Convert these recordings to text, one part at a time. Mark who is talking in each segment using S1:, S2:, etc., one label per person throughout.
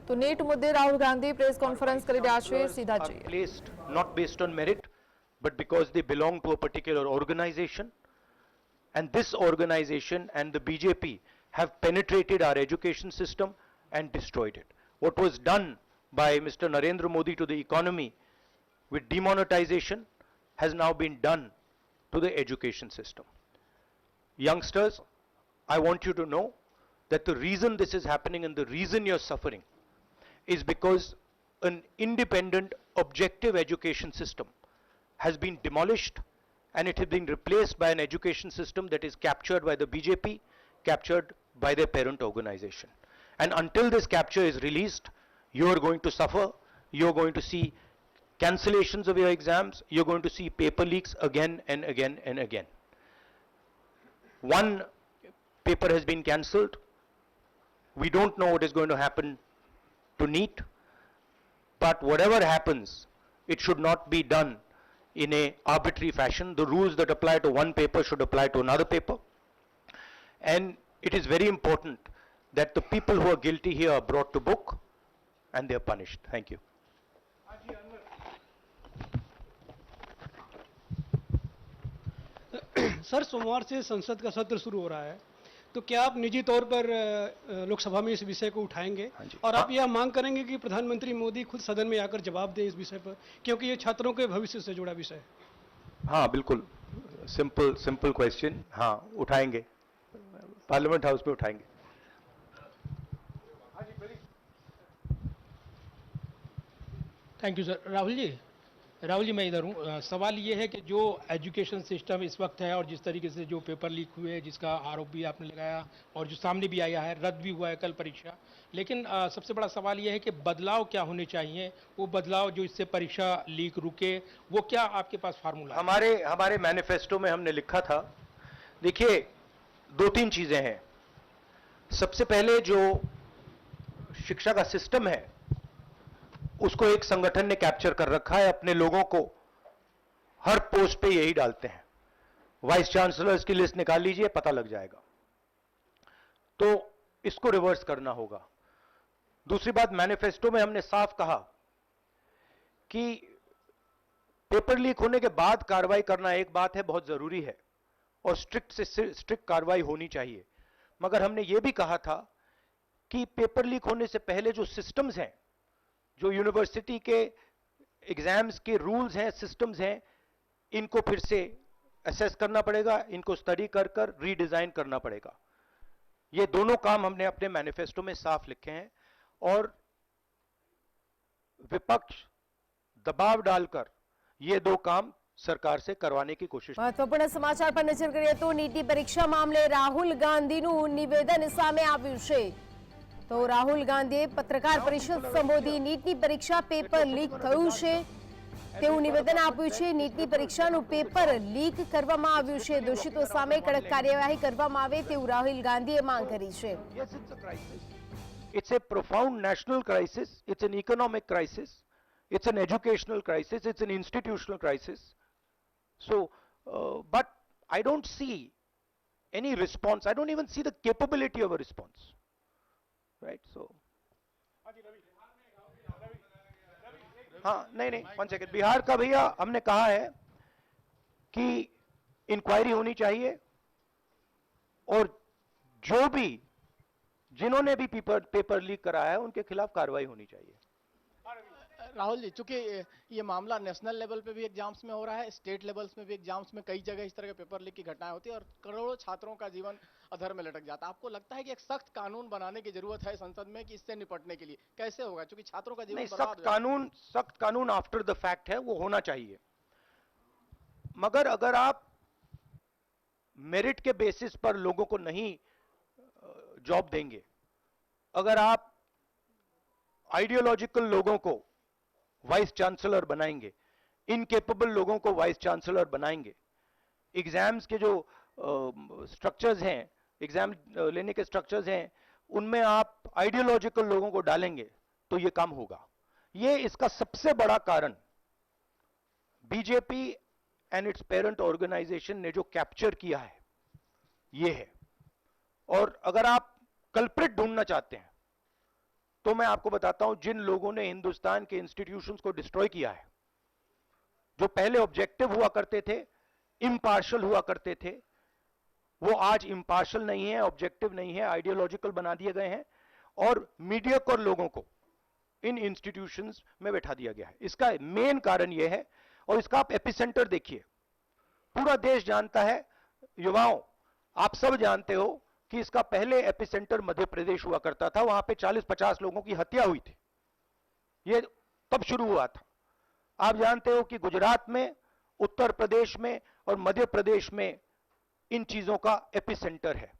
S1: તો નીટ મુદ્દે Rahul Gandhi press conference કરી રહ્યા છે, સીધા જોઈએ.
S2: Placed not based on merit, but because they belong to a particular organization, and this organization and the BJP have penetrated our education system and destroyed it. What was done by Mr. Narendra Modi to the economy with demonetization has now been done to the education system. Youngsters, I want you to know that the reason this is happening and the reason you're suffering is because an independent, objective education system has been demolished, and it has been replaced by an education system that is captured by the BJP, captured by their parent organization. And until this capture is released, you are going to suffer. You are going to see cancellations of your exams. You are going to see paper leaks again and again and again. One paper has been cancelled. We don't know what is going to happen to NEET, but whatever happens, it should not be done in a arbitrary fashion. The rules that apply to one paper should apply to another paper, and it is very important that the people who are guilty here are brought to book and they are punished. Thank you.
S3: Sir, सोमवार से संसद का सत्र शुरू हो रहा है, तो क्या आप निजी तौर पर लोकसभा में इस विषय को उठाएंगे और आप यह मांग करेंगे कि प्रधानमंत्री मोदी खुद सदन में आकर जवाब दें इस विषय पर, क्योंकि ये छात्रों के भविष्य से जुड़ा विषय है?
S2: हाँ, बिल्कुल, सिंपल क्वेश्चन. हाँ, उठाएंगे, पार्लियामेंट हाउस में उठाएंगे.
S4: Thank you sir. Rahul ji मैं इधर हूँ. सवाल ये है कि जो एजुकेशन सिस्टम इस वक्त है और जिस तरीके से जो पेपर लीक हुए, जिसका आरोप भी आपने लगाया और जो सामने भी आया है, रद्द भी हुआ है कल परीक्षा, लेकिन सबसे बड़ा सवाल ये है कि बदलाव क्या होने चाहिए, वो बदलाव जो इससे परीक्षा लीक रुके, वो क्या आपके पास फार्मूला?
S2: हमारे मैनिफेस्टो में हमने लिखा था. देखिए, 2-3 चीजें हैं. सबसे पहले जो शिक्षा का सिस्टम है उसको एक संगठन ने कैप्चर कर रखा है. अपने लोगों को हर पोस्ट पे यही डालते हैं. वाइस चांसलर्स की लिस्ट निकाल लीजिए, पता लग जाएगा. तो इसको रिवर्स करना होगा. दूसरी बात, मैनिफेस्टो में हमने साफ कहा कि पेपर लीक होने के बाद कार्रवाई करना एक बात है, बहुत जरूरी है, और स्ट्रिक्ट से स्ट्रिक्ट कार्रवाई होनी चाहिए. मगर हमने यह भी कहा था कि पेपर लीक होने से पहले जो सिस्टम्स हैं, जो यूनिवर्सिटी के एग्जाम्स के रूल्स हैं, सिस्टम्स हैं, इनको फिर से असेस करना पड़ेगा, इनको स्टडी कर कर रीडिजाइन करना पड़ेगा. ये दोनों काम हमने अपने मैनिफेस्टो में साफ लिखे हैं, और विपक्ष दबाव डालकर ये दो काम सरकार से करवाने की कोशिश.
S1: महत्वपूर्ण समाचार पर नजर કરીએ તો નીટની પરીક્ષા મામલે રાહુલ ગાંધીનું નિવેદન સામે આવ્યું છે. તો રાહુલ ગાંધીએ પત્રકાર પરિષદ સંબોધી નીટની પરીક્ષા પેપર લીક થયું છે તેવું નિવેદન આપ્યું છે. નીટની પરીક્ષાનું પેપર લીક કરવામાં આવ્યું છે. દોષિતો સામે કડક કાર્યવાહી કરવામાં આવે તેવું રાહુલ ગાંધીએ માંગ કરી છે.
S2: It's a profound national crisis. It's an economic crisis. It's an educational crisis. It's an institutional crisis. So, but I don't see any response. I don't even see the capability of a response. Right? So, हाँ, नहीं, 1 second. Bihar का भैया हमने कहा है कि inquiry होनी चाहिए, और जो भी जिन्होंने भी पेपर लीक कराया है उनके खिलाफ कार्रवाई होनी चाहिए.
S5: राहुल जी, चूंकि ये मामला नेशनल लेवल पे भी एग्जाम्स में हो रहा है, स्टेट लेवल्स में भी एग्जाम्स में कई जगह इस तरह के पेपर लीक की घटनाएं होती है और करोड़ों छात्रों का जीवन अधर में लटक जाता है. आपको लगता है कि एक सख्त कानून बनाने की जरूरत है संसद में कि इससे निपटने के लिए? कैसे होगा, क्योंकि छात्रों का जीवन
S2: सख्त कानून आफ्टर द फैक्ट है, वो होना चाहिए. मगर अगर आप मेरिट के बेसिस पर लोगों को नहीं जॉब देंगे, अगर आप आइडियोलॉजिकल लोगों को वाइस चांसलर बनाएंगे, इनकेपेबल लोगों को वाइस चांसलर बनाएंगे, एग्जाम्स के जो स्ट्रक्चर्स हैं, एग्जाम लेने के स्ट्रक्चर्स हैं, उनमें आप आइडियोलॉजिकल लोगों को डालेंगे, तो ये काम होगा. ये इसका सबसे बड़ा कारण BJP and its parent organisation ने जो कैप्चर किया है, ये है. और अगर आप कल्प्रिट ढूंढना चाहते हैं तो मैं आपको बताता हूं जिन लोगों ने हिंदुस्तान के इंस्टीट्यूशंस को डिस्ट्रॉय किया है, जो पहले ऑब्जेक्टिव हुआ करते थे, इम्पार्शियल हुआ करते थे, वो आज इम्पार्शियल नहीं है, ऑब्जेक्टिव नहीं है, आइडियोलॉजिकल बना दिए गए हैं और मीडियोकर लोगों को इन इंस्टीट्यूशंस में बैठा दिया गया है। इसका मेन कारण यह है, और इसका आप एपिसेंटर देखिए, पूरा देश जानता है, युवाओं आप सब जानते हो कि इसका पहले एपिसेंटर मध्य प्रदेश हुआ करता था, वहां पे 40-50 लोगों की हत्या हुई थी, ये तब शुरू हुआ था। आप जानते हो कि गुजरात में, उत्तर प्रदेश में और मध्य प्रदेश में इन चीजों का एपिसेंटर है।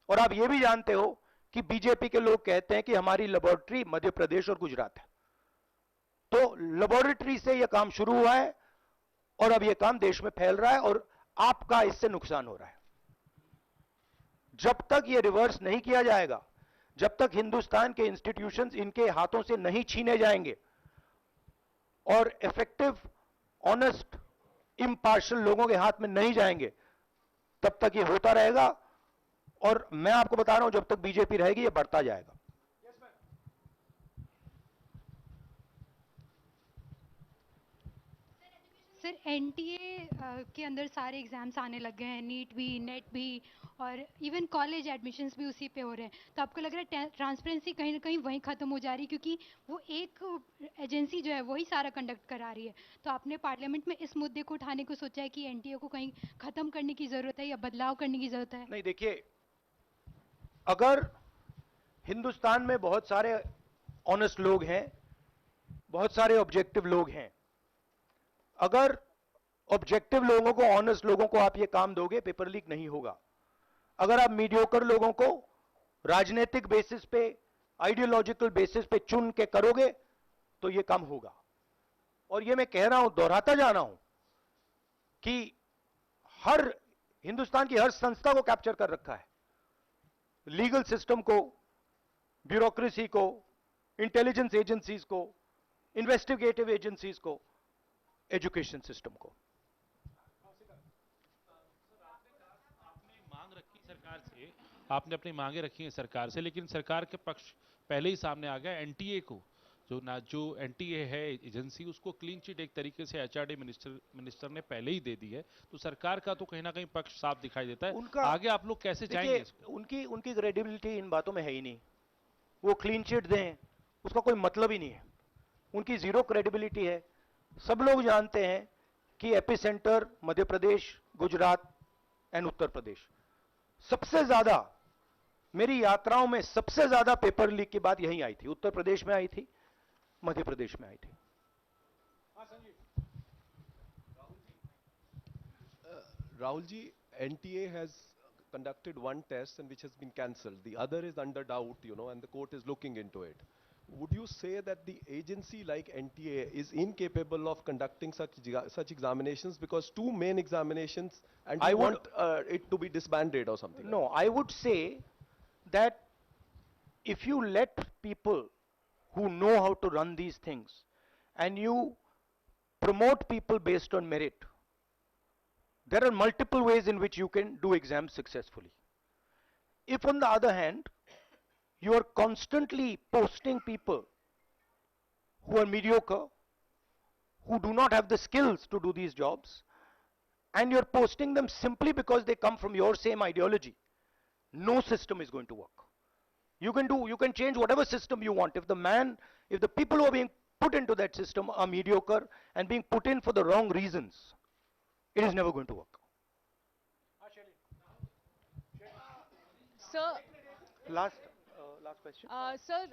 S2: और आप यह भी जानते हो कि बीजेपी के लोग कहते हैं कि हमारी लेबोरेटरी मध्य प्रदेश और गुजरात है। तो लेबोरेटरी से यह काम शुरू हुआ है और अब यह काम देश में फैल रहा है और आपका इससे नुकसान हो रहा है। जब तक यह रिवर्स नहीं किया जाएगा, जब तक हिंदुस्तान के इंस्टीट्यूशंस इनके हाथों से नहीं छीने जाएंगे और इफेक्टिव, ऑनेस्ट, इम्पार्शियल लोगों के हाथ में नहीं जाएंगे, तब तक ये होता रहेगा। और मैं आपको बता रहा हूं, जब तक बीजेपी रहेगी ये बढ़ता जाएगा।
S6: सर एनटीए के अंदर सारे एग्जाम्स आने लग गए हैं, नीट भी, नेट भी, और इवन कॉलेज एडमिशन्स भी उसी पे हो रहे हैं। तो आपको लग रहा है ट्रांसपेरेंसी कहीं ना कहीं वहीं ख़त्म हो जा रही है, क्योंकि वो एक एजेंसी जो है वही सारा कंडक्ट करा रही है। तो आपने पार्लियामेंट में इस मुद्दे को उठाने को सोचा है कि एनटीए को कहीं ख़त्म करने की ज़रूरत है या बदलाव करने की ज़रूरत है?
S2: नहीं, देखिए, अगर हिंदुस्तान में बहुत सारे ऑनेस्ट लोग हैं, बहुत सारे ऑब्जेक्टिव लोग हैं, अगर ऑब्जेक्टिव लोगों को, ऑनेस्ट लोगों को आप ये काम दोगे, पेपर लीक नहीं होगा। अगर आप मीडियोकर लोगों को राजनीतिक बेसिस पे, आइडियोलॉजिकल बेसिस पे चुन के करोगे तो ये काम होगा। और ये मैं कह रहा हूं, दोहराता जा रहा हूं कि हर हिंदुस्तान की हर संस्था को कैप्चर कर रखा है, लीगल सिस्टम को, ब्यूरोक्रेसी को, इंटेलिजेंस एजेंसीज को, इन्वेस्टिगेटिव एजेंसीज को, एजुकेशन सिस्टम को।
S7: आपने अपनी मांगे रखी हैं सरकार से, लेकिन सरकार के पक्ष पहले ही सामने आ गया। एनटीए को जो एनटीए है एजेंसी, उसको क्लीन चिट एक तरीके से एचआरडी मिनिस्टर ने पहले ही दे दी है। तो सरकार का तो कहीं ना कहीं पक्ष साफ दिखाई देता है। आगे आप लोग कैसे जाएंगे?
S2: उनकी क्रेडिबिलिटी इन बातों में है ही नहीं। वो क्लीन चिट दें, उसका कोई मतलब ही नहीं है। उनकी जीरो क्रेडिबिलिटी है। सब लोग जानते हैं कि एपिसेंटर मध्य प्रदेश, गुजरात एंड उत्तर प्रदेश। सबसे ज्यादा मेरी यात्राओं में सबसे ज्यादा पेपर लीक की बात यहीं आई थी, उत्तर प्रदेश में आई थी, मध्य प्रदेश में आई थी।
S8: Rahul ji, NTA has conducted one test and which has been cancelled. The other is under doubt, and the court is looking into it. Would you say that the agency like NTA is incapable of conducting such examinations, because two main examinations, and I want it to be disbanded or something?
S2: No, I would say that if you let people who know how to run these things and you promote people based on merit, there are multiple ways in which you can do exams successfully. If on the other hand, you are constantly posting people who are mediocre, who do not have the skills to do these jobs, and you're posting them simply because they come from your same ideology, no system is going to work. You can change whatever system you want. If the people who are being put into that system are mediocre and being put in for the wrong reasons, it is never going to work.
S9: Sir,
S2: Last question.
S9: Sir,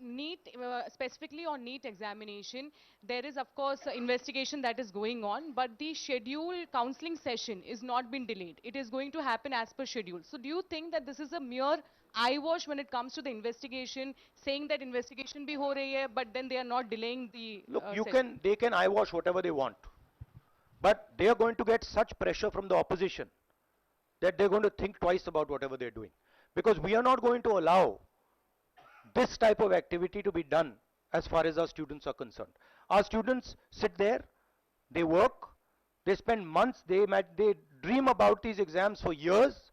S9: NEET, specifically on NEET examination, there is of course investigation that is going on, but the scheduled counseling session is not been delayed. It is going to happen as per schedule. So do you think that this is a mere eyewash when it comes to the investigation, saying that investigation bhi ho rahi hai, but then they are not delaying the
S2: Look,
S9: session?
S2: they can eyewash whatever they want, but they are going to get such pressure from the opposition that they're going to think twice about whatever they're doing, because we are not going to allow this type of activity to be done as far as our students are concerned. Our students sit there, they work, they spend months, they dream about these exams for years,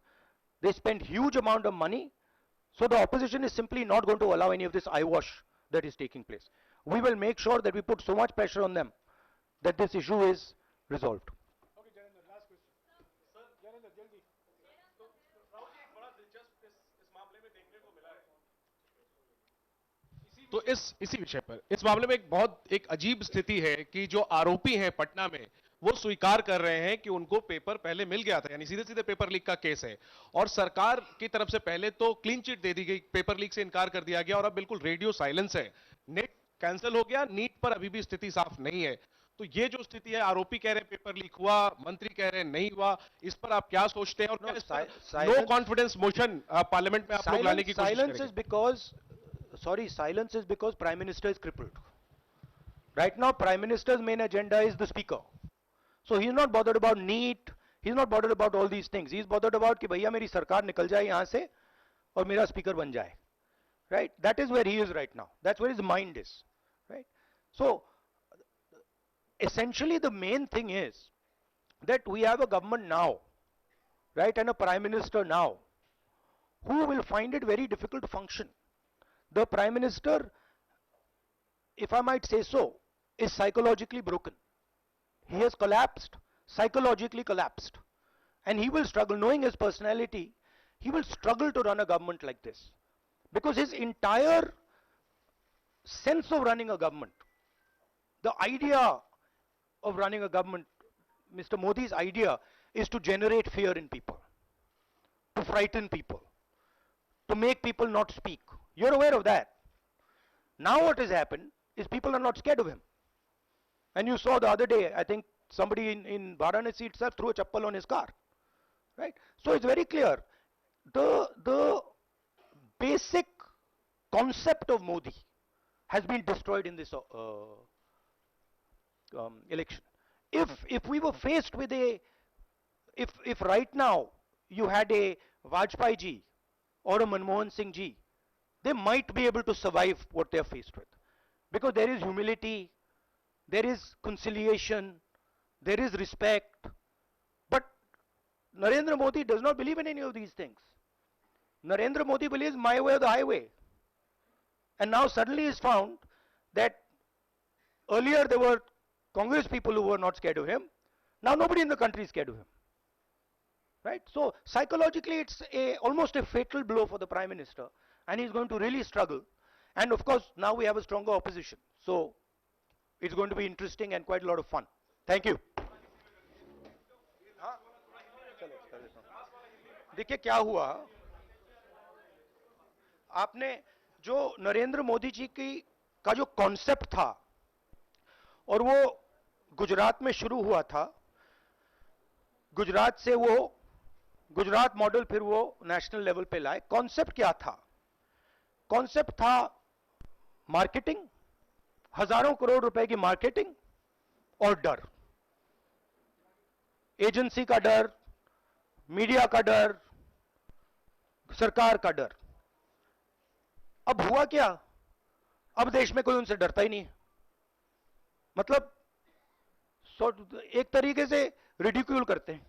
S2: they spend huge amount of money, So the opposition is simply not going to allow any of this eyewash that is taking place. We will make sure that we put so much pressure on them that this issue is resolved.
S10: तो इसी विषय पर इस मामले में एक अजीब स्थिति है कि जो आरोपी हैं पटना में वो स्वीकार कर रहे हैं कि उनको पेपर पहले मिल गया था, यानी सीधे सीधे पेपर लीक का केस है और सरकार की तरफ से पहले तो क्लीन चिट दे दी गई, पेपर लीक से इनकार कर दिया गया और अब बिल्कुल रेडियो साइलेंस है। नेट कैंसिल हो गया, नीट पर अभी भी स्थिति साफ नहीं है। तो ये जो स्थिति है, आरोपी कह रहे हैं पेपर लीक हुआ, मंत्री कह रहे हैं नहीं हुआ, इस पर आप क्या सोचते हैं? और नो कॉन्फिडेंस मोशन पार्लियामेंट में आप लोग लाने की कोशिश करेंगे?
S2: Silence is because Prime Minister is crippled. Right now, Prime Minister's main agenda is the Speaker. So he's not bothered about NEET, he's not bothered about all these things. He's bothered about कि भैया मेरी सरकार निकल जाए यहाँ से और मेरा speaker बन जाए. Right? That is where he is right now. That's where his mind is. Right? So, essentially the main thing is that we have a government now, right, and a Prime Minister now, who will find it very difficult to function. The Prime Minister, if I might say so, is psychologically broken. He has collapsed, psychologically collapsed. And he will struggle, knowing his personality, he will struggle to run a government like this. Because his entire sense of running a government, the idea of running a government, Mr. Modi's idea is to generate fear in people, to frighten people, to make people not speak. You're aware of that. Now what has happened is people are not scared of him. And you saw the other day, I think somebody in Varanasi itself threw a chappal on his car. Right? So it's very clear. The basic concept of Modi has been destroyed in this election. If we were faced with if right now you had a Vajpayee ji or a Manmohan Singh ji, they might be able to survive what they are faced with. Because there is humility, there is conciliation, there is respect. But Narendra Modi does not believe in any of these things. Narendra Modi believes my way or the highway. And now suddenly he's found that earlier there were Congress people who were not scared of him. Now nobody in the country is scared of him. Right? So psychologically it's almost a fatal blow for the Prime Minister. And he's going to really struggle. And of course, now we have a stronger opposition. So it's going to be interesting and quite a lot of fun. Thank you. देखिए क्या हुआ, आपने जो नरेंद्र मोदी जी का जो concept था और वो गुजरात में शुरू हुआ था, गुजरात से वो गुजरात मॉडल फिर वो नेशनल लेवल पे लाए। कॉन्सेप्ट क्या था? कॉन्सेप्ट था मार्केटिंग, हजारों करोड़ रुपए की मार्केटिंग और डर, एजेंसी का डर, मीडिया का डर, सरकार का डर। अब हुआ क्या? अब देश में कोई उनसे डरता ही नहीं है। मतलब एक तरीके से रिडिक्यूल करते हैं।